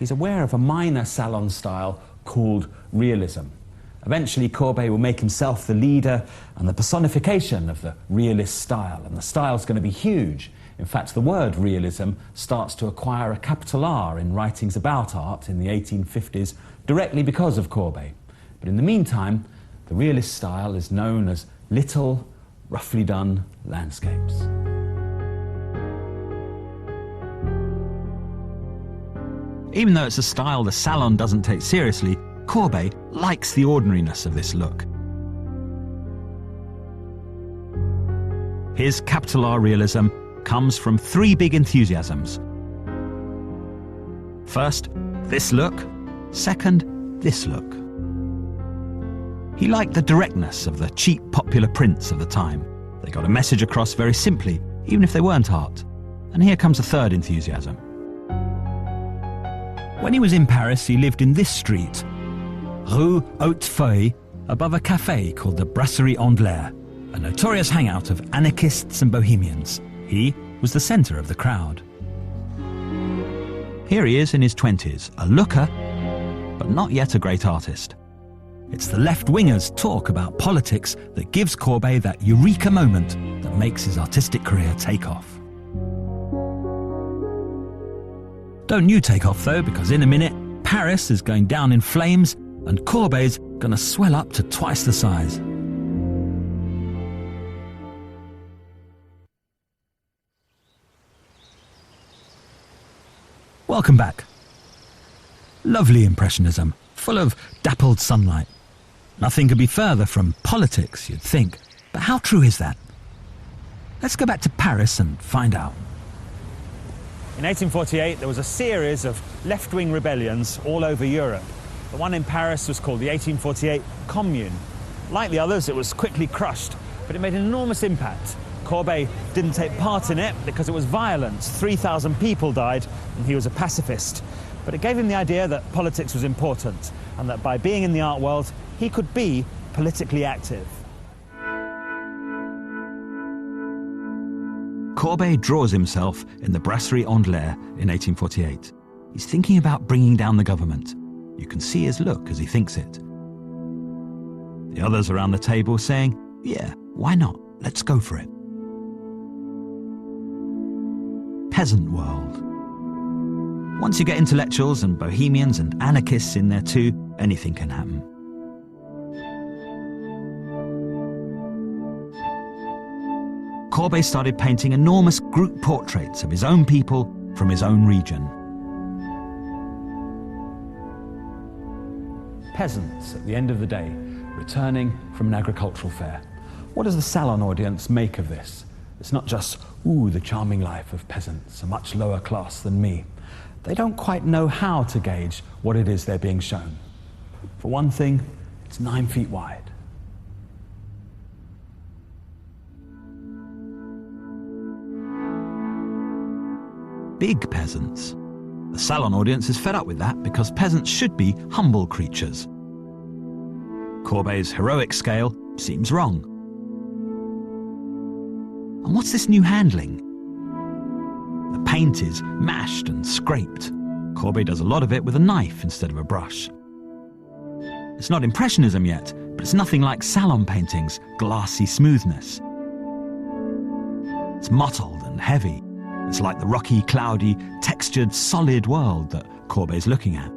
he's aware of a minor salon style called realism. Eventually, Courbet will make himself the leader and the personification of the realist style, and the style's going to be huge. In fact, the word realism starts to acquire a capital R in writings about art in the 1850s, directly because of Courbet. But in the meantime, the realist style is known as little, roughly done landscapes. Even though it's a style the salon doesn't take seriously, Courbet likes the ordinariness of this look. His capital R realism comes from three big enthusiasms. First, this look. Second, this look. He liked the directness of the cheap popular prints of the time. They got a message across very simply, even if they weren't art. And here comes a third enthusiasm. When he was in Paris, he lived in this street, Rue Hautefeuille, above a café called the Brasserie Anglais, a notorious hangout of anarchists and bohemians. He was the centre of the crowd. Here he is in his 20s, a looker, but not yet a great artist. It's the left-wingers' talk about politics that gives Courbet that eureka moment that makes his artistic career take off. Don't you take off though, because in a minute, Paris is going down in flames and Courbet's going to swell up to twice the size. Welcome back. Lovely Impressionism, full of dappled sunlight. Nothing could be further from politics, you'd think. But how true is that? Let's go back to Paris and find out. In 1848, there was a series of left-wing rebellions all over Europe. The one in Paris was called the 1848 Commune. Like the others, it was quickly crushed, but it made an enormous impact. Courbet didn't take part in it because it was violent. 3,000 people died, and he was a pacifist. But it gave him the idea that politics was important, and that by being in the art world, he could be politically active. Courbet draws himself in the Brasserie Anglais in 1848. He's thinking about bringing down the government. You can see his look as he thinks it. The others around the table saying, yeah, why not? Let's go for it. Peasant world. Once you get intellectuals and bohemians and anarchists in there too, anything can happen. Courbet started painting enormous group portraits of his own people from his own region. Peasants, at the end of the day, returning from an agricultural fair. What does the salon audience make of this? It's not just, ooh, the charming life of peasants, a much lower class than me. They don't quite know how to gauge what it is they're being shown. For one thing, it's 9 feet wide. Big peasants. The salon audience is fed up with that because peasants should be humble creatures. Courbet's heroic scale seems wrong. And what's this new handling? The paint is mashed and scraped. Courbet does a lot of it with a knife instead of a brush. It's not Impressionism yet, but it's nothing like salon painting's glassy smoothness. It's mottled and heavy. It's like the rocky, cloudy, textured, solid world that Courbet's looking at.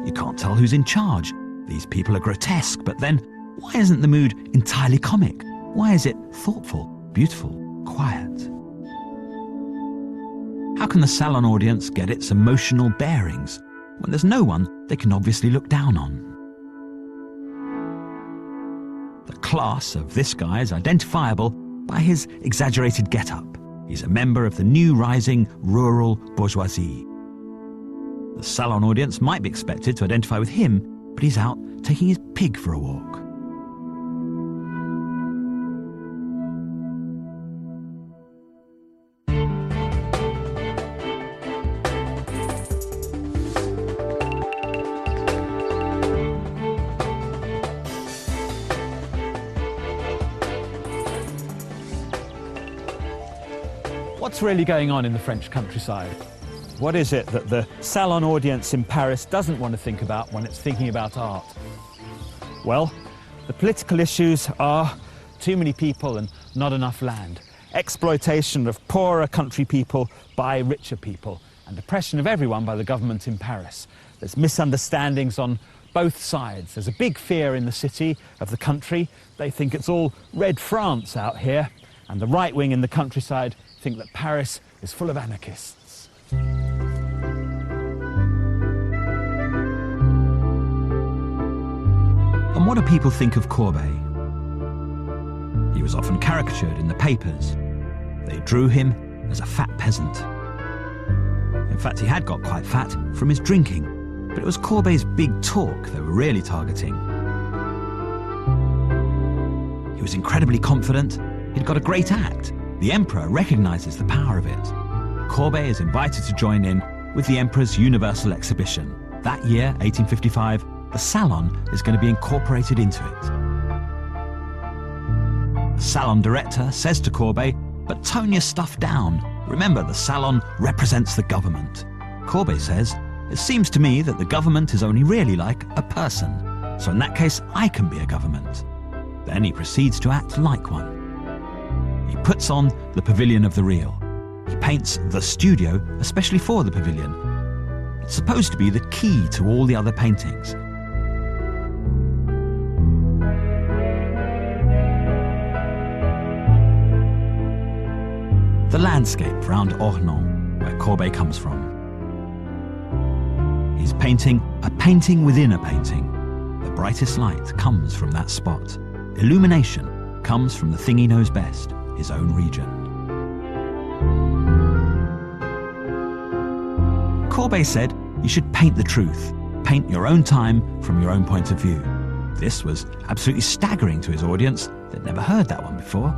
You can't tell who's in charge. These people are grotesque, but then why isn't the mood entirely comic? Why is it thoughtful, beautiful, quiet? How can the salon audience get its emotional bearings when there's no one they can obviously look down on? The class of this guy is identifiable by his exaggerated get-up. He's a member of the new rising rural bourgeoisie. The salon audience might be expected to identify with him, but he's out taking his pig for a walk. What's really going on in the French countryside? What is it that the salon audience in Paris doesn't want to think about when it's thinking about art? Well, the political issues are too many people and not enough land, exploitation of poorer country people by richer people, and oppression of everyone by the government in Paris. There's misunderstandings on both sides. There's a big fear in the city of the country. They think it's all Red France out here, and the right wing in the countryside think that Paris is full of anarchists. And what do people think of Courbet? He was often caricatured in the papers. They drew him as a fat peasant. In fact, he had got quite fat from his drinking, but it was Courbet's big talk they were really targeting. He was incredibly confident. He'd got a great act. The emperor recognises the power of it. Courbet is invited to join in with the emperor's Universal Exhibition. That year, 1855, the salon is going to be incorporated into it. The salon director says to Courbet, "But tone your stuff down. Remember, the salon represents the government." Courbet says, "It seems to me that the government is only really like a person. So in that case, I can be a government." Then he proceeds to act like one. He puts on the Pavilion of the Real. He paints the studio, especially for the pavilion. It's supposed to be the key to all the other paintings. The landscape round Ornans, where Courbet comes from. He's painting a painting within a painting. The brightest light comes from that spot. Illumination comes from the thing he knows best, his own region. Courbet said you should paint the truth, paint your own time from your own point of view. This was absolutely staggering to his audience. They'd never heard that one before.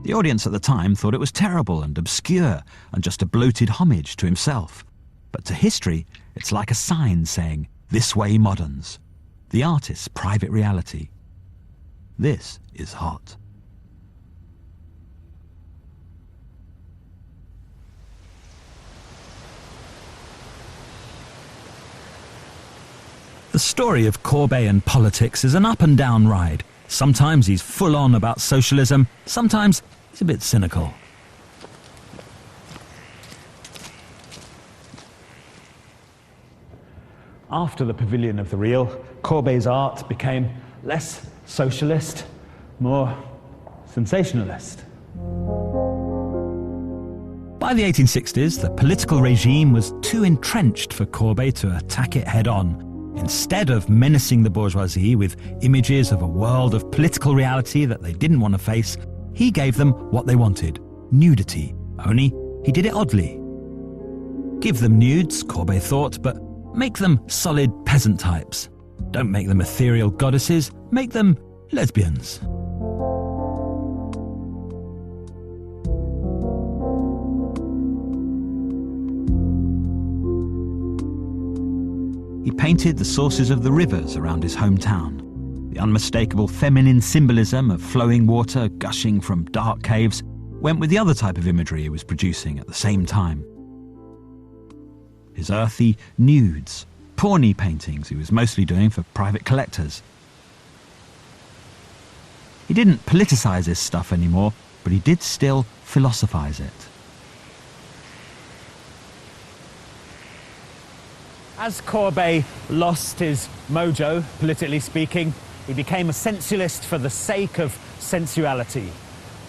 The audience at the time thought it was terrible and obscure and just a bloated homage to himself. But to history, it's like a sign saying, "This way moderns." The artist's private reality. This is hot. The story of Courbet and politics is an up and down ride. Sometimes he's full on about socialism, sometimes he's a bit cynical. After the Pavilion of the Real, Courbet's art became less socialist, more sensationalist. By the 1860s, the political regime was too entrenched for Courbet to attack it head-on. Instead of menacing the bourgeoisie with images of a world of political reality that they didn't want to face, he gave them what they wanted, nudity. Only he did it oddly. Give them nudes, Courbet thought, but make them solid peasant types. Don't make them ethereal goddesses, make them lesbians. He painted the sources of the rivers around his hometown. The unmistakable feminine symbolism of flowing water gushing from dark caves went with the other type of imagery he was producing at the same time. His earthy nudes, porny paintings he was mostly doing for private collectors. He didn't politicize his stuff anymore, but he did still philosophize it. As Courbet lost his mojo, politically speaking, he became a sensualist for the sake of sensuality.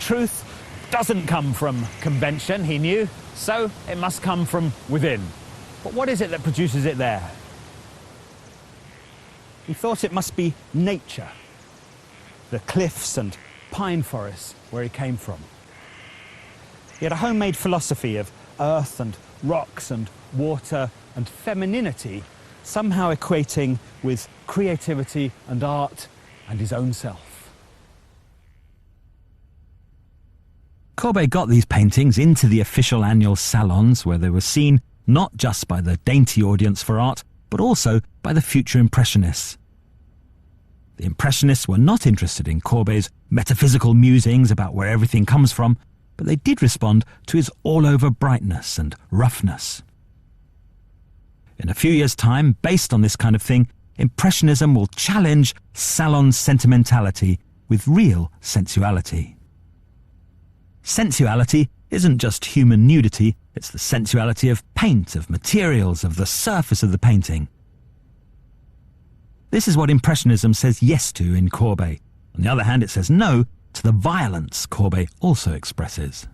Truth doesn't come from convention, he knew, so it must come from within. But what is it that produces it there? He thought it must be nature, the cliffs and pine forests where he came from. He had a homemade philosophy of earth and rocks and water and femininity, somehow equating with creativity and art and his own self. Courbet got these paintings into the official annual salons where they were seen not just by the dainty audience for art, but also by the future Impressionists. The Impressionists were not interested in Courbet's metaphysical musings about where everything comes from, but they did respond to his all-over brightness and roughness. In a few years' time, based on this kind of thing, Impressionism will challenge salon sentimentality with real sensuality. Sensuality isn't just human nudity, it's the sensuality of paint, of materials, of the surface of the painting. This is what Impressionism says yes to in Courbet. On the other hand, it says no to the violence Courbet also expresses.